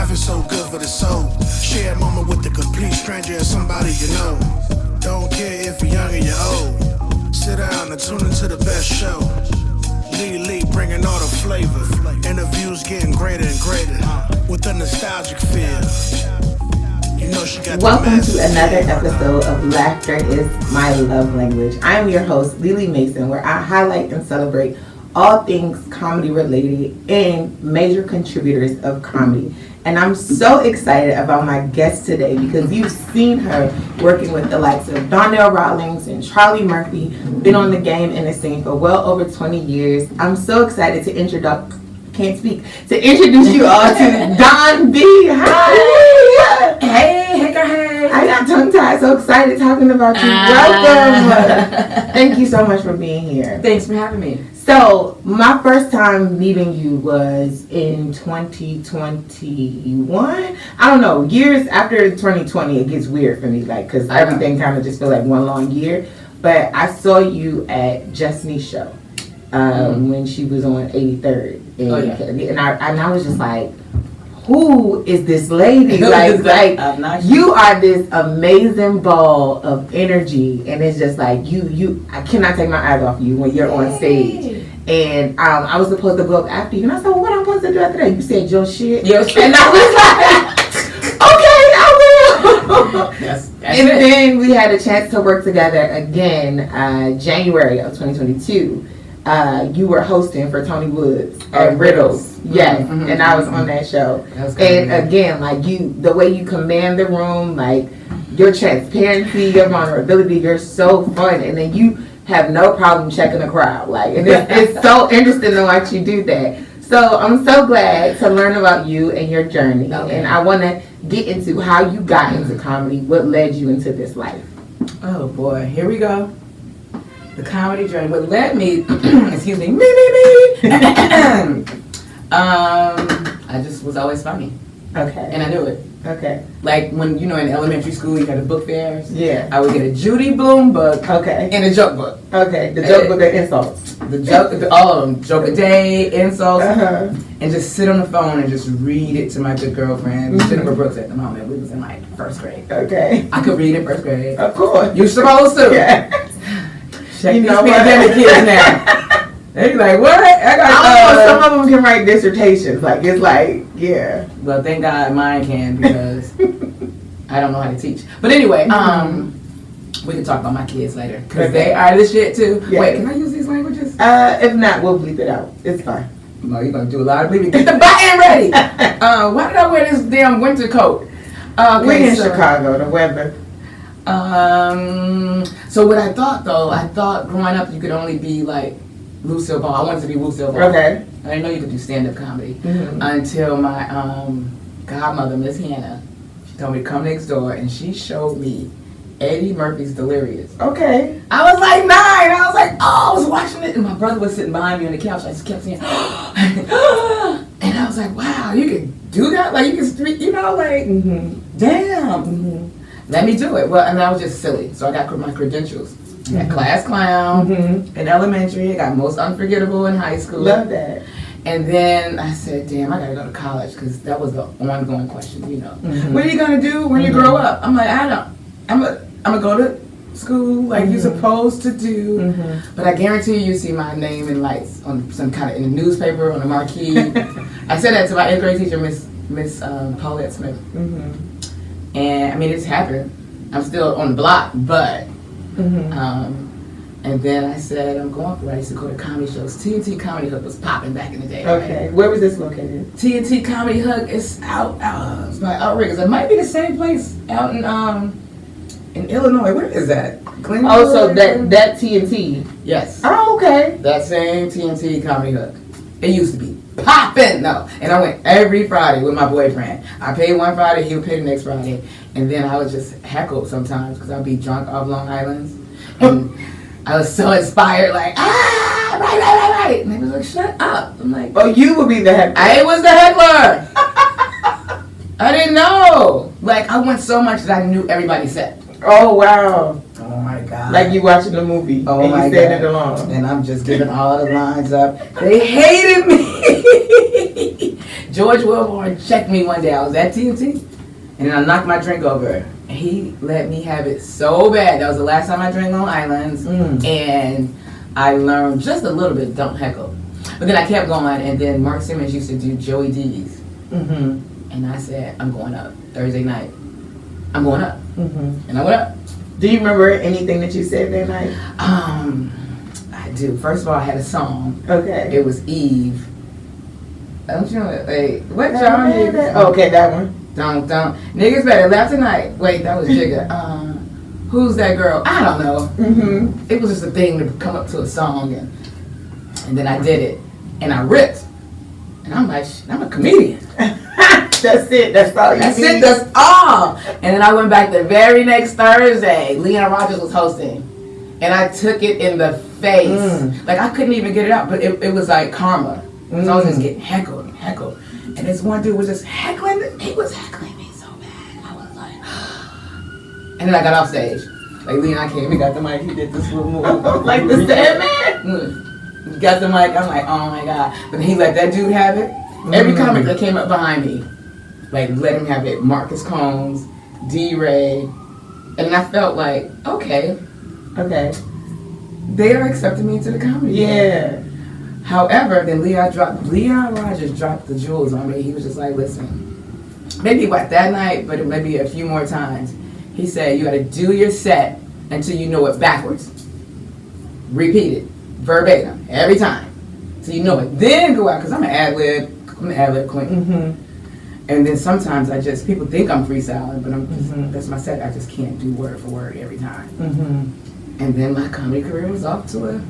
Life is so good for the soul. Share a moment with a complete stranger or somebody you know. Don't care if you're young or you're old. Sit down and tune into the best show. Lee bringing all the flavor. Interviews getting greater and greater with a nostalgic feel. You know she got. Welcome to another episode of Laughter is My Love Language. I am your host, Lily Mason, where I highlight and celebrate all things comedy related and major contributors of comedy. And I'm so excited about my guest today because you've seen her working with the likes of Donnell Rawlings and Charlie Murphy, been on the game and the scene for well over 20 years. I'm so excited to introduce you all to Don B. Hi! Hey, girl. I got tongue-tied, so excited talking about you. Welcome! Thank you so much for being here. Thanks for having me. So, my first time meeting you was in 2021. I don't know, years after 2020, it gets weird for me, like, because everything kind of just feels like one long year. But I saw you at Justini's show when she was on 83rd. And I was just like, who is this lady? Like you are this amazing ball of energy, and it's just like you. I cannot take my eyes off you when you're on stage. And I was supposed to go up after you, and I said, well, what am I supposed to do after that? You said your shit. And I was like, okay, I will. And then we had a chance to work together again, January of 2022. You were hosting for Tony Woods at Riddles. Yes, and I was on that show. And again, like the way you command the room, like your transparency, your vulnerability, you're so fun. And then you have no problem checking the crowd. Like, and it's so interesting to watch you do that. So I'm so glad to learn about you and your journey. Okay. And I want to get into how you got into comedy, what led you into this life. Oh boy, here we go. The comedy journey. What led me, excuse me, I just was always funny. Okay. And I knew it. Okay. Like when, in elementary school, you had the book fairs. Yeah. I would get a Judy Blume book. Okay. And a joke book. Okay. The joke book of insults. The joke, all of them. Joke a day, insults. And just sit on the phone and just read it to my good girlfriend, Jennifer Brooks at the moment. We was in like first grade. Okay. I could read in first grade. Of course. You're supposed to. Yeah. Check these pandemic kids now. They be like, what? I got some of them can write dissertations. Like, it's like, yeah. Well, thank God mine can because I don't know how to teach. But anyway, we can talk about my kids later because they are the shit too. Yeah. Wait, can I use these languages? If not, we'll bleep it out. It's fine. No, you're going to do a lot of bleeping. Get the button ready. Why did I wear this damn winter coat? We're in Chicago, the weather. So what I thought growing up you could only be like Lucille Ball. I wanted to be Lucille Ball. Okay. I didn't know you could do stand-up comedy until my godmother, Miss Hannah, she told me to come next door and she showed me Eddie Murphy's Delirious. Okay. I was like 9. I was like, I was watching it and my brother was sitting behind me on the couch. I just kept saying, and I was like, wow, you can do that? Like you can damn. Let me do it. Well, and I was just silly. So I got my credentials. I got class clown in elementary. I got most unforgettable in high school. Love that. And then I said, damn, I got to go to college because that was the ongoing question, What are you going to do when you grow up? I'm like, I don't. I'm going to go to school like you're supposed to do. But I guarantee you see my name in lights on some kind of in the newspaper, on the marquee. I said that to my 8th grade teacher, Miss Paulette Smith. And I mean, it's happened. I'm still on the block, but, and then I said, I'm going for it. I used to go to comedy shows. TNT Comedy Hook was popping back in the day. Okay. Right? Where was this located? TNT Comedy Hook is out it's by Outriggers. It might be the same place out in Illinois. Where is that? Glenville? Oh, so that TNT. Yes. Oh, okay. That same TNT Comedy Hook. It used to be popping. No. And I went every Friday with my boyfriend. I paid one Friday, he would pay the next Friday. And then I would just heckle sometimes because I'd be drunk off Long Island. And I was so inspired, like, right. And they was like, shut up. I'm like, oh, you would be the heckler. I was the heckler. I didn't know. Like, I went so much that I knew everybody's set. Oh, wow. Oh, my God. Like you watching the movie and you said it along. And I'm just giving all the lines up. They hated me. George Wilborn checked me one day. I was at TNT, and then I knocked my drink over. And he let me have it so bad. That was the last time I drank on Islands, and I learned just a little bit. Don't heckle. But then I kept going, and then Mark Simmons used to do Joey D's, and I said, I'm going up Thursday night. I'm going up, and I went up. Do you remember anything that you said that night? I do. First of all, I had a song. Okay. It was Eve. Don't you know? Wait, what song? Okay, that one. Don't. Niggas better laugh tonight. Wait, that was Jigga. Who's that girl? I don't know. It was just a thing to come up to a song, and then I did it, and I ripped, and I'm like, I'm a comedian. That's it. That's all you That's need. it. That's all. And then I went back the very next Thursday. Leon Rogers was hosting, and I took it in the face. Like I couldn't even get it out, but it was like karma. So I was just getting heckled. And this one dude was just heckling. He was heckling me so bad. I was like, and then I got off stage. Like Leon came, he got the mic, he did this little move. Like the Sandman? He got the mic, I'm like, oh my God. But he let that dude have it. Every comic that came up behind me, like let him have it. Marcus Combs, D-Ray. And I felt like, okay. They are accepting me to the comedy. Yeah. However, then Leon Rogers dropped the jewels on me. He was just like, listen, maybe what that night, but maybe a few more times. He said, you got to do your set until you know it backwards. Repeat it verbatim every time, so you know it. Then go out, because I'm an ad-lib queen. And then sometimes people think I'm freestyling, but that's my set. I just can't do word for word every time. And then my comedy career was off to a